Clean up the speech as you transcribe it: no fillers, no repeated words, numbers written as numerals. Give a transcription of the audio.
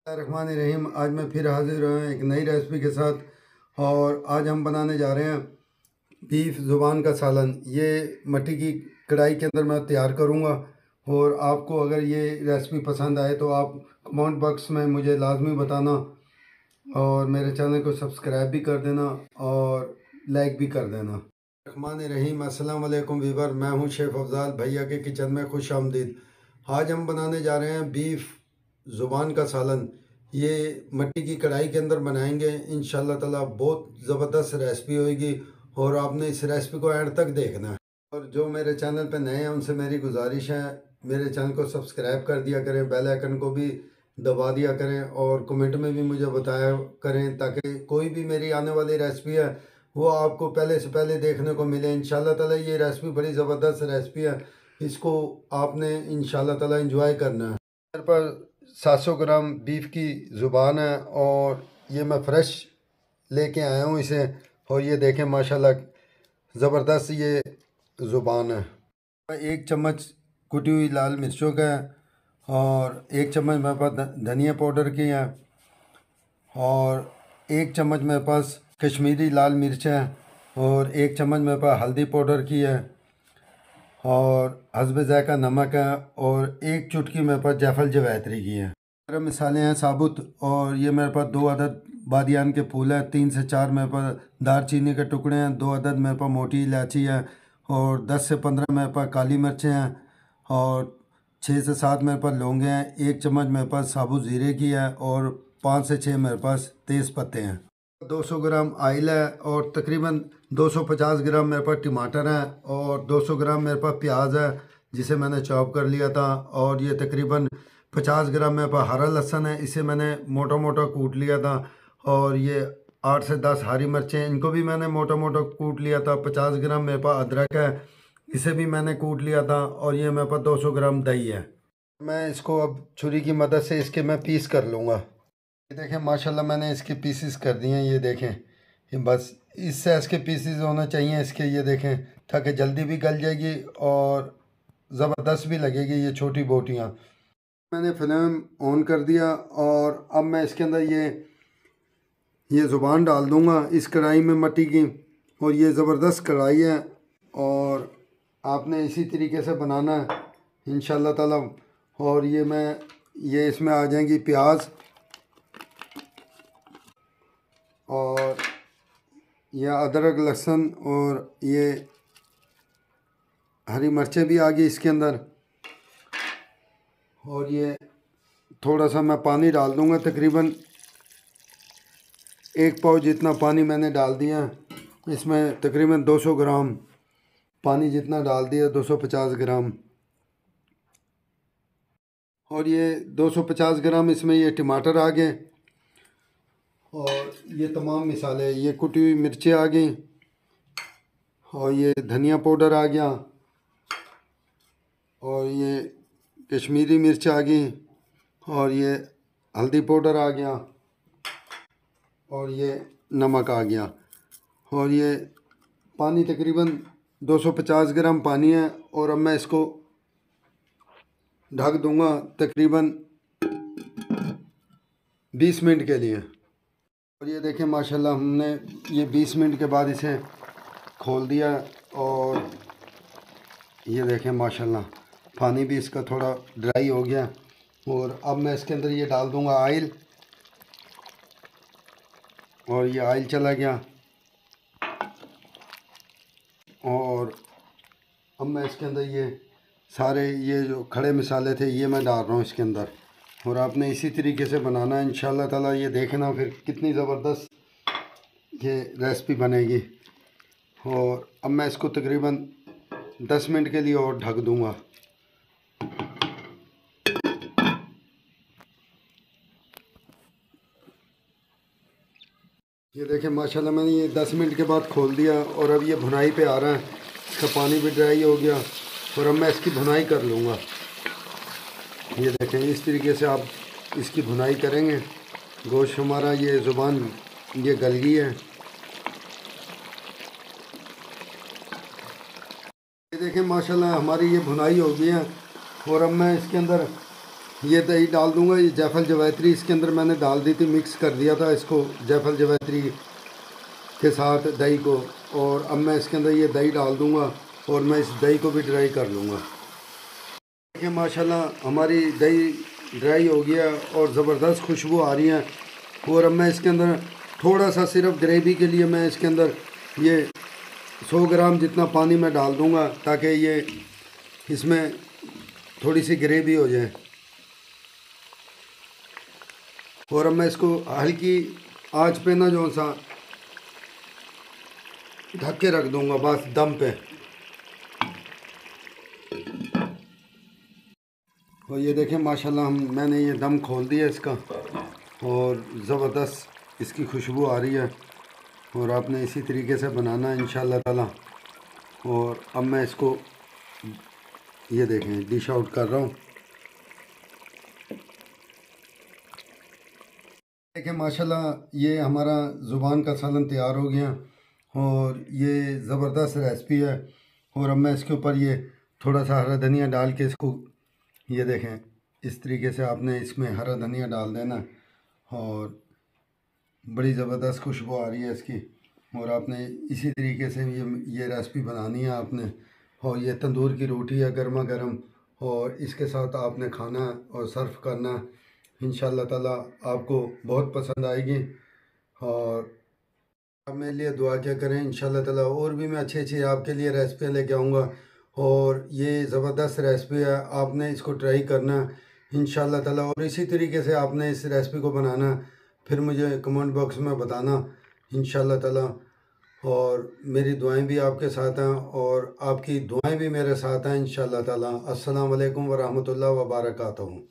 रहमान रहीम। आज मैं फिर हाजिर हुआ हूँ एक नई रेसिपी के साथ। और आज हम बनाने जा रहे हैं बीफ ज़ुबान का सालन। ये मट्टी की कढ़ाई के अंदर मैं तैयार करूँगा। और आपको अगर ये रेसिपी पसंद आए तो आप कमेंट बॉक्स में मुझे लाजमी बताना और मेरे चैनल को सब्सक्राइब भी कर देना और लाइक भी कर देना। रहमान रहीम। अस्सलाम वालेकुम वीवर, मैं हूँ शेफ़ अफजाल। भैया के किचन में खुश आमदीद। आज हम बनाने जा रहे हैं बीफ ज़ुबान का सालन। ये मट्टी की कढ़ाई के अंदर बनाएंगे इंशाल्लाह ताला। बहुत ज़बरदस्त रेसिपी होगी और आपने इस रेसिपी को एंड तक देखना है। और जो मेरे चैनल पे नए हैं उनसे मेरी गुजारिश है, मेरे चैनल को सब्सक्राइब कर दिया करें, बेल आइकन को भी दबा दिया करें और कमेंट में भी मुझे बताया करें ताकि कोई भी मेरी आने वाली रेसिपी है वो आपको पहले से पहले देखने को मिले इंशाल्लाह ताला। ये रेसिपी बड़ी ज़बरदस्त रेसिपी है, इसको आपने इंशाल्लाह ताला एंजॉय करना है। मेरे पर 700 ग्राम बीफ की ज़ुबान है और ये मैं फ्रेश लेके आया हूँ इसे। और ये देखें माशाल्लाह ज़बरदस्त ये ज़ुबान है। एक चम्मच कुटी हुई लाल मिर्चों का है और एक चम्मच मेरे पास धनिया पाउडर की है और एक चम्मच मेरे पास कश्मीरी लाल मिर्च है और एक चम्मच मेरे पास हल्दी पाउडर की है और हस्ब ज़ायक़ा नमक है और एक चुटकी मेरे पास जायफल जवैत्री की है। गरम मसाले हैं साबुत और ये मेरे पास 2 अदद बादियान के फूल हैं, 3 से 4 मेरे पास दारचीनी के टुकड़े हैं, 2 अदद मेरे पास मोटी इलायची है और 10 से 15 मेरे पास काली मिर्चें हैं और 6 से 7 मेरे पास लौंगे हैं। एक चम्मच मेरे पास साबुत ज़ीरे की है और 5 से 6 मेरे पास तेज़ पत्ते हैं। 200 ग्राम आयल है और तकरीबन 250 ग्राम मेरे पास टमाटर हैं और 200 ग्राम मेरे पास प्याज है जिसे मैंने चॉप कर लिया था। और ये तकरीबन 50 ग्राम मेरे पास हरा लहसुन है, इसे मैंने मोटा मोटा कूट लिया था। और ये 8 से 10 हरी मिर्चें, इनको भी मैंने मोटा मोटा कूट लिया था। 50 ग्राम मेरे पास अदरक है, इसे भी मैंने कूट लिया था। और ये मेरे पास 200 ग्राम दही है। मैं इसको अब छुरी की मदद से इसके मैं पीस कर लूँगा। ये देखें माशाल्लाह मैंने इसके पीसेस कर दिए हैं। ये देखें, ये बस इस साइज़ के पीसेस होना चाहिए इसके। ये देखें ताकि जल्दी भी गल जाएगी और ज़बरदस्त भी लगेगी ये छोटी बोटियाँ। मैंने फ्लेम ऑन कर दिया और अब मैं इसके अंदर ये ज़ुबान डाल दूँगा इस कढ़ाई में मट्टी की। और ये ज़बरदस्त कढ़ाई है और आपने इसी तरीके से बनाना है इंशाल्लाह ताला। और ये इसमें आ जाएंगी प्याज और यह अदरक लहसुन और ये हरी मिर्चें भी आ गई इसके अंदर। और ये थोड़ा सा मैं पानी डाल दूंगा, तकरीबन 1 पाव जितना पानी मैंने डाल दिया। इसमें तकरीबन 200 ग्राम पानी जितना डाल दिया, 250 ग्राम। और ये 250 ग्राम इसमें ये टमाटर आ गए और ये तमाम मिसाले, ये कुटी हुई मिर्चें आ गई और ये धनिया पाउडर आ गया और ये कश्मीरी मिर्च आ गई और ये हल्दी पाउडर आ गया और ये नमक आ गया। और ये पानी तकरीबन 250 ग्राम पानी है। और अब मैं इसको ढक दूंगा तकरीबन 20 मिनट के लिए। और ये देखें माशाल्लाह हमने ये 20 मिनट के बाद इसे खोल दिया और ये देखें माशाल्लाह पानी भी इसका थोड़ा ड्राई हो गया। और अब मैं इसके अंदर ये डाल दूंगा ऑयल और ये ऑयल चला गया। और अब मैं इसके अंदर ये सारे ये जो खड़े मसाले थे ये मैं डाल रहा हूँ इसके अंदर। और आपने इसी तरीके से बनाना है इंशाल्लाह ताला। ये देखना फिर कितनी ज़बरदस्त ये रेसिपी बनेगी। और अब मैं इसको तकरीबन 10 मिनट के लिए और ढक दूंगा। ये देखें माशाल्लाह मैंने ये 10 मिनट के बाद खोल दिया और अब ये भुनाई पे आ रहा है। इसका पानी भी ड्राई हो गया और अब मैं इसकी भुनाई कर लूँगा। ये देखें इस तरीके से आप इसकी भुनाई करेंगे। गोश्त हमारा ये ज़ुबान ये गल गई है। ये देखें माशाल्लाह हमारी ये भुनाई हो गई है। और अब मैं इसके अंदर ये दही डाल दूंगा। ये जायफल जवैत्री इसके अंदर मैंने डाल दी थी, मिक्स कर दिया था इसको जायफल जवैत्री के साथ दही को। और अब मैं इसके अंदर ये दही डाल दूंगा और मैं इस दही को भी ड्राई कर लूँगा। देखिए माशाल्लाह हमारी दही ड्राई हो गया और ज़बरदस्त खुशबू आ रही है। और अब मैं इसके अंदर थोड़ा सा सिर्फ ग्रेवी के लिए मैं इसके अंदर ये 100 ग्राम जितना पानी मैं डाल दूंगा ताकि ये इसमें थोड़ी सी ग्रेवी हो जाए। और अब मैं इसको हल्की आंच पे ना जो सा ढक के रख दूंगा बस दम पे। और ये देखें माशाल्लाह मैंने ये दम खोल दिया इसका और ज़बरदस्त इसकी खुशबू आ रही है। और आपने इसी तरीके से बनाना है इंशाअल्लाह ताला। और अब मैं इसको ये देखें डिश आउट कर रहा हूँ। देखिए माशाल्लाह ये हमारा ज़ुबान का सालन तैयार हो गया और ये ज़बरदस्त रेसिपी है। और अब मैं इसके ऊपर ये थोड़ा सा हरा धनिया डाल के इसको ये देखें इस तरीके से आपने इसमें हरा धनिया डाल देना और बड़ी ज़बरदस्त खुशबू आ रही है इसकी। और आपने इसी तरीके से ये रेसिपी बनानी है आपने। और ये तंदूर की रोटी है गर्मा गर्म और इसके साथ आपने खाना और सर्व करना। इंशाअल्लाह ताला आपको बहुत पसंद आएगी। और आप मेरे लिए दुआ क्या करें इंशाअल्लाह ताला और भी मैं अच्छी अच्छी आपके लिए रेसिपियाँ लेके आऊँगा। और ये ज़बरदस्त रेसिपी है, आपने इसको ट्राई करना इंशाअल्लाह ताला। और इसी तरीके से आपने इस रेसिपी को बनाना, फिर मुझे कमेंट बॉक्स में बताना इंशाअल्लाह ताला। और मेरी दुआएं भी आपके साथ हैं और आपकी दुआएं भी मेरे साथ हैं इंशाअल्लाह ताला। अस्सलाम वालेकुम व रहमतुल्लाह व बरकातहू।